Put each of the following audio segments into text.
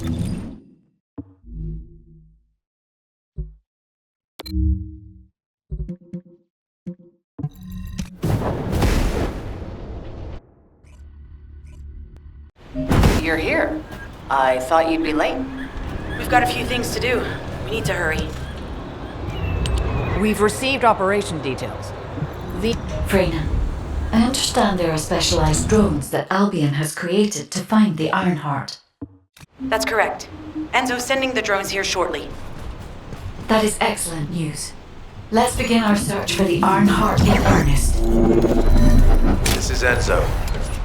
You're here. I thought you'd be late. We've got a few things to do. We need to hurry. We've received operation details. Freyna, I understand there are specialized drones that Albion has created to find the Ironheart. That's correct. Enzo's sending the drones here shortly. That is excellent news. Let's begin our search for the Ironheart in earnest. This is Enzo.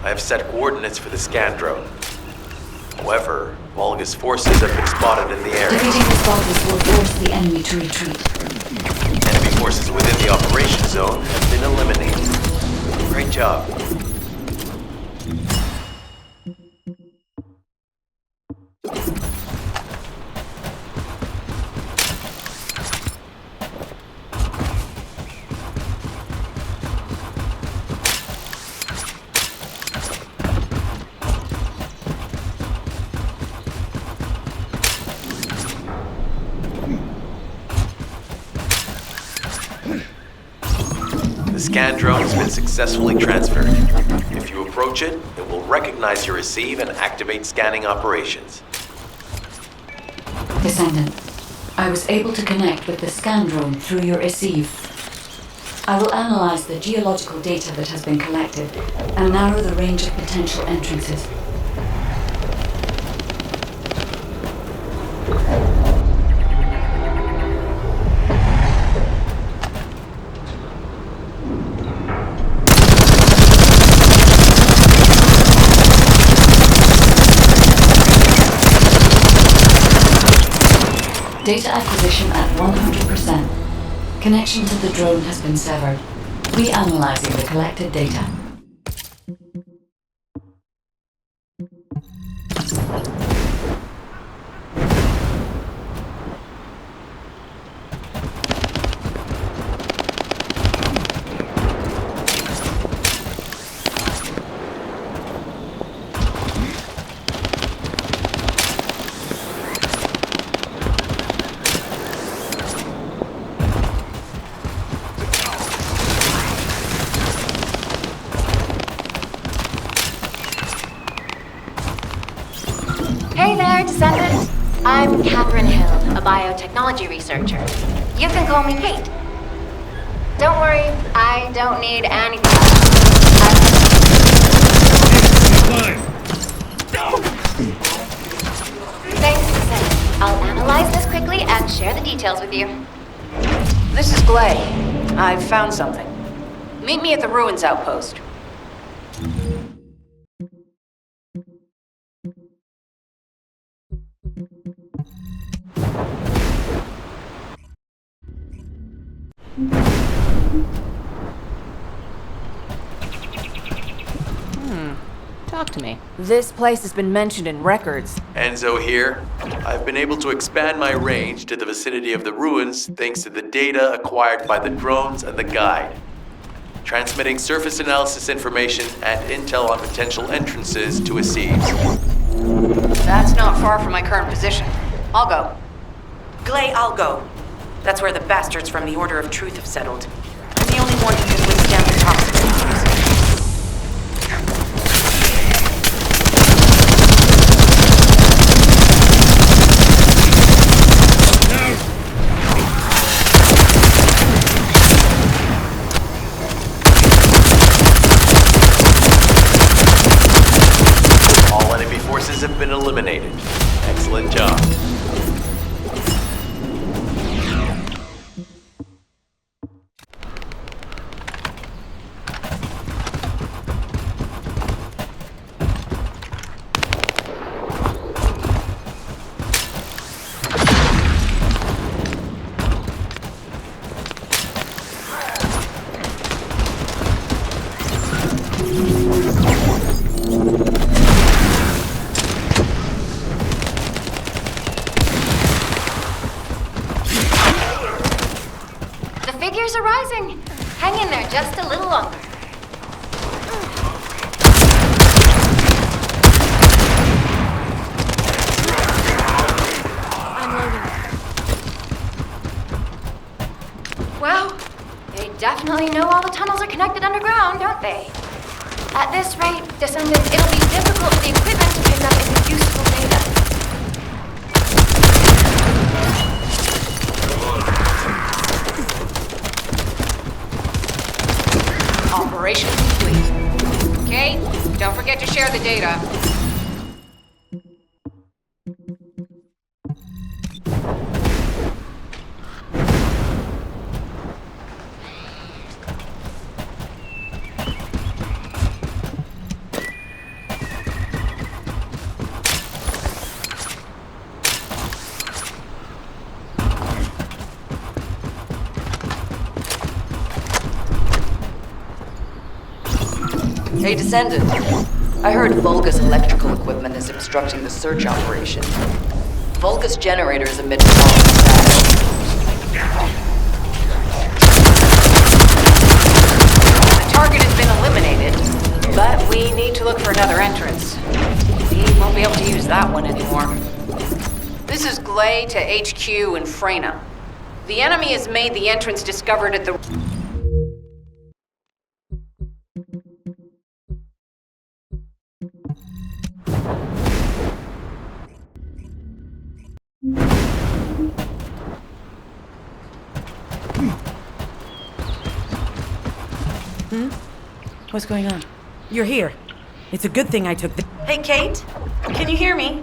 I have set coordinates for the scan drone. However, Volga's forces have been spotted in the area. Defeating the Volgas will force the enemy to retreat. Enemy forces within the operation zone have been eliminated. Great job. The scan drone has been successfully transferred. If you approach it, it will recognize your receive and activate scanning operations. Descendant, I was able to connect with the scan drone through your receive. I will analyze the geological data that has been collected and narrow the range of potential entrances. Data acquisition at 100%. Connection to the drone has been severed. Reanalyzing the collected data. Hey there, Descendant. I'm Catherine Hill, a biotechnology researcher. You can call me Kate. Don't worry, I don't need anything. Thanks, Descendant. I'll analyze this quickly and share the details with you. This is Glay. I've found something. Meet me at the ruins outpost. Talk to me. This place has been mentioned in records. Enzo here. I've been able to expand my range to the vicinity of the ruins thanks to the data acquired by the drones and the guide. Transmitting surface analysis information and intel on potential entrances to Receives. That's not far from my current position. I'll go. Glay, I'll go. That's where the bastards from the Order of Truth have settled. I'm the only one who can withstand the toxic fumes. All enemy forces have been eliminated. Excellent job. definitely know all the tunnels are connected underground, don't they? At this rate, Descendants, it'll be difficult for the equipment to pick up any useful data. Operation complete. Kate, don't forget to share the data. Hey, Descendant. I heard Volga's electrical equipment is obstructing the search operation. Volga's generators emit powerful static. The target has been eliminated, but we need to look for another entrance. We won't be able to use that one anymore. This is Gley to HQ in Freyna. The enemy has made the entrance discovered at the... What's going on? You're here. It's a good thing I took the... Hey, Kate? Can you hear me?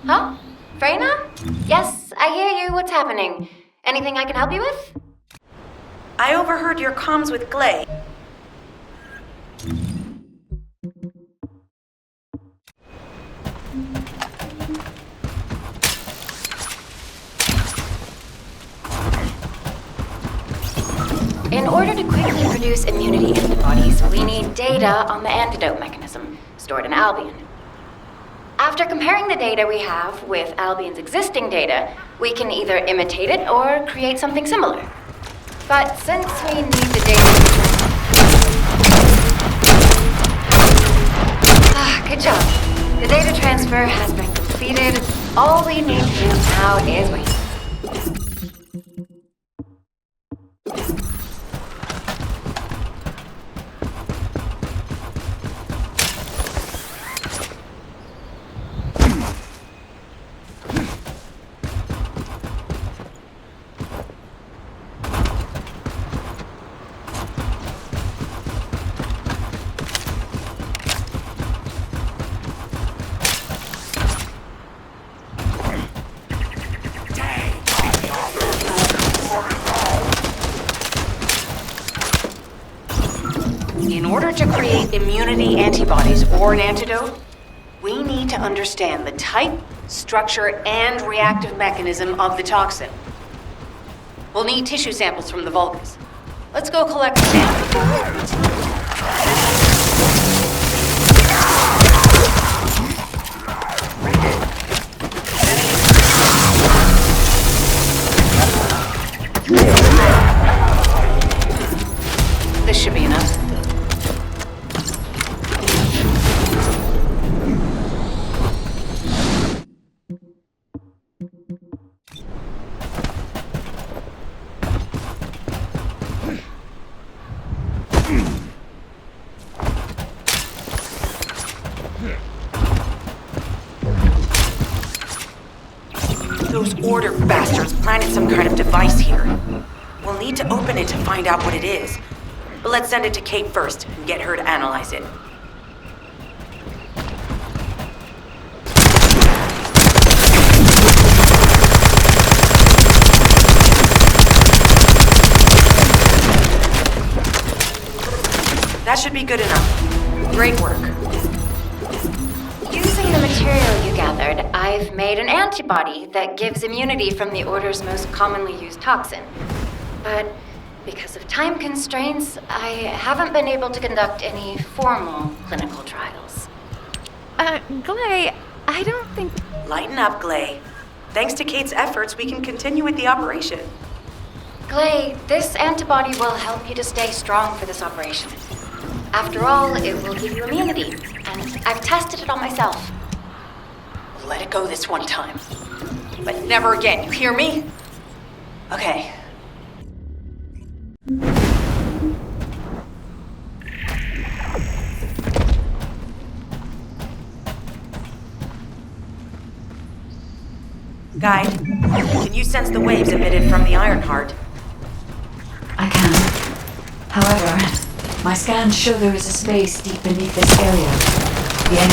Huh? Freyna? Yes, I hear you. What's happening? Anything I can help you with? I overheard your comms with Gley. In order to quickly produce immunity antibodies, we need data on the antidote mechanism stored in Albion. After comparing the data we have with Albion's existing data, we can either imitate it or create something similar. But since we need the data... Good job. The data transfer has been completed. All we need to do now is wait. In order to create immunity antibodies or an antidote, we need to understand the type, structure, and reactive mechanism of the toxin. We'll need tissue samples from the Vulcans. Let's go collect the samples. This should be enough. Those order bastards planted some kind of device here. We'll need to open it to find out what it is. But let's send it to Kate first and get her to analyze it. That should be good enough. Great work. Using the material you gathered, I've made an antibody that gives immunity from the Order's most commonly used toxin. But because of time constraints, I haven't been able to conduct any formal clinical trials. Gley, I don't think... Lighten up, Gley. Thanks to Kate's efforts, we can continue with the operation. Gley, this antibody will help you to stay strong for this operation. After all, it will give you immunity, and I've tested it on myself. Let it go this one time. But never again, you hear me? Okay. Guide, can you sense the waves emitted from the Ironheart? I can. However, my scans show there is a space deep beneath this area. The end.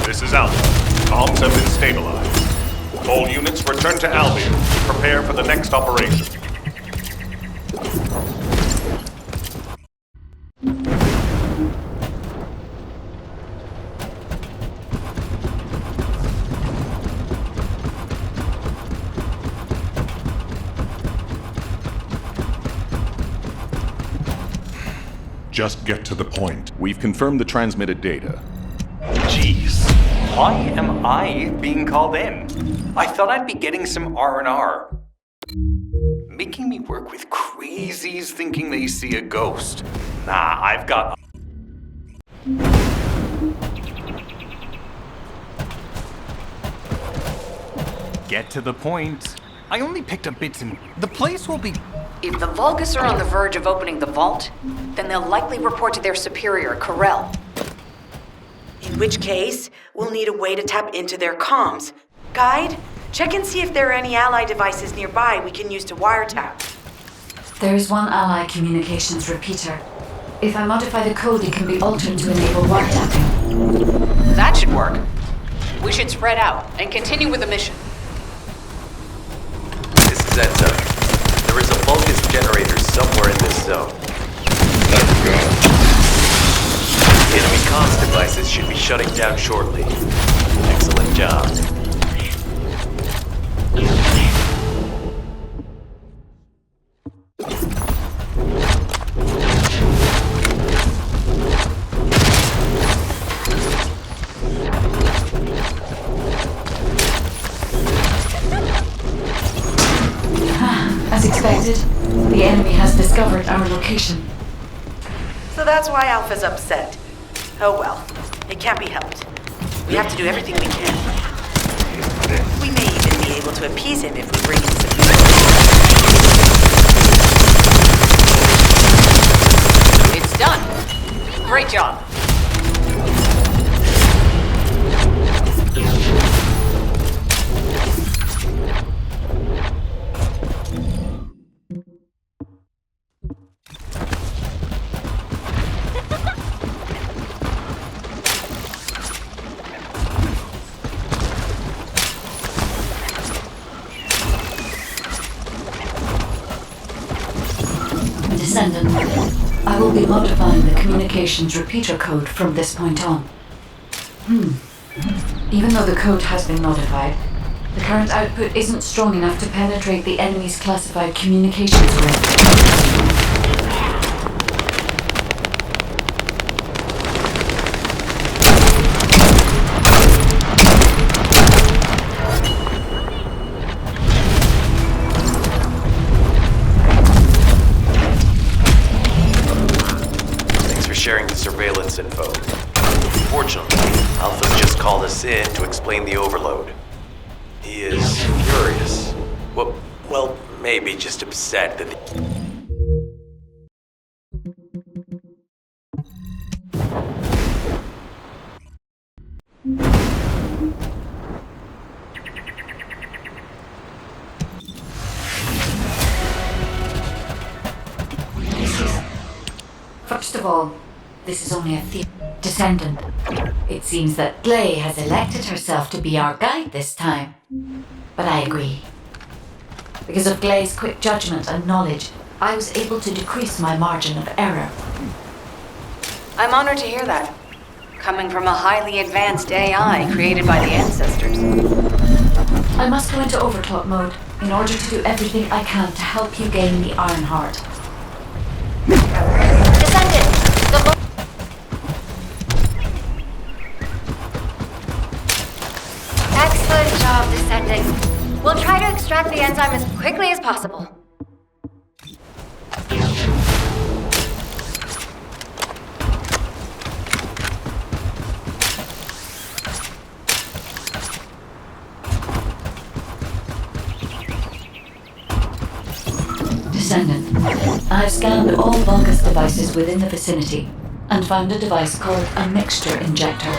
This is Alpha. Comms have been stabilized. All units return to Albion to prepare for the next operation. Just get to the point. We've confirmed the transmitted data. Jeez, why am I being called in? I thought I'd be getting some R&R. Making me work with crazies thinking they see a ghost. Nah, I've got... Get to the point. I only picked up bits and... The place will be... If the Vulgus are on the verge of opening the vault, then they'll likely report to their superior, Corel. In which case, we'll need a way to tap into their comms. Guide, check and see if there are any ally devices nearby we can use to wiretap. There is one ally communications repeater. If I modify the code, it can be altered to enable wiretapping. That should work. We should spread out and continue with the mission. This is Enzo. There is a Vulgus generator somewhere in this zone. Let's go. The enemy comms devices should be shutting down shortly. Excellent job. As expected, the enemy has discovered our location. So that's why Alpha's upset. Oh well, it can't be helped. We have to do everything we can. We may even be able to appease him if we bring in some news. It's done. Great job. Descendant, I will be modifying the communications repeater code from this point on. Even though the code has been modified, the current output isn't strong enough to penetrate the enemy's classified communications grid. Sharing the surveillance info. Fortunately, Alpha's just called us in to explain the overload. He is furious. Well, maybe just upset that First of all, this is only a Descendant. It seems that Gley has elected herself to be our guide this time. But I agree. Because of Gley's quick judgment and knowledge, I was able to decrease my margin of error. I'm honored to hear that. Coming from a highly advanced AI created by the ancestors. I must go into overclock mode in order to do everything I can to help you gain the Ironheart. Descendant, Excellent job, Descendant. We'll try to extract the enzyme as quickly as possible. Descendant, I have scanned all Vulgus devices within the vicinity and found a device called a mixture injector.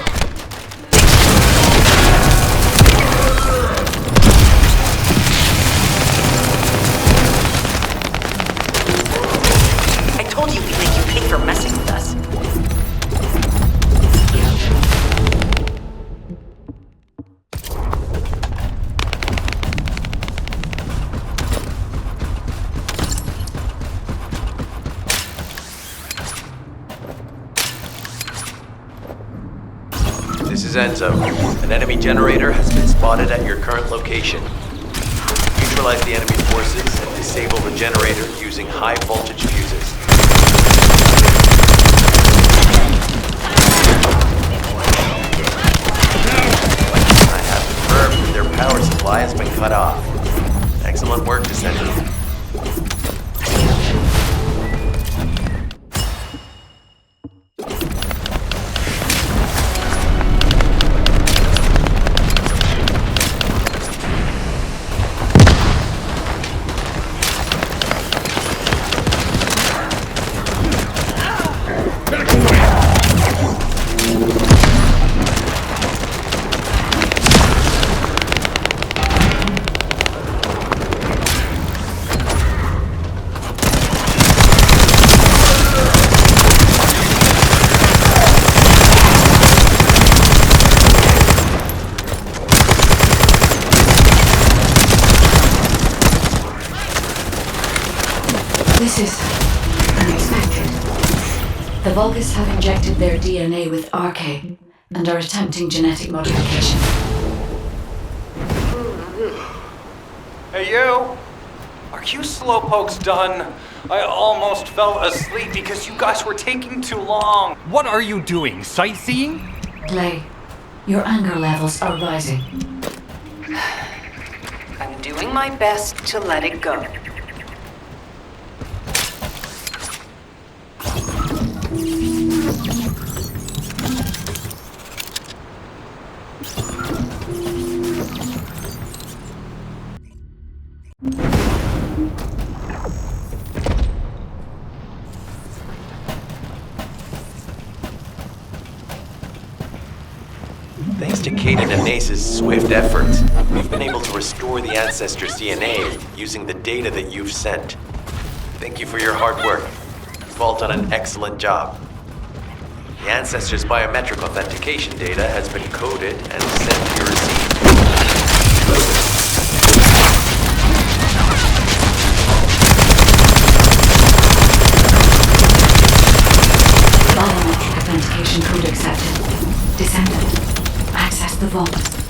is Enzo. An enemy generator has been spotted at your current location. Neutralize the enemy forces and disable the generator using high voltage fuses. I have confirmed that their power supply has been cut off. Excellent work, Descendant. This is unexpected. The Vulgus have injected their DNA with RK and are attempting genetic modification. Hey, you! Are you slowpokes done? I almost fell asleep because you guys were taking too long. What are you doing? Sightseeing? Clay, your anger levels are rising. I'm doing my best to let it go. Thanks to Kaden and Nace's swift efforts, we've been able to restore the ancestors' DNA using the data that you've sent. Thank you for your hard work. You've all done an excellent job. The ancestors' biometric authentication data has been coded and sent to your receipt. Biometric authentication code accepted. Descendant, access the vault.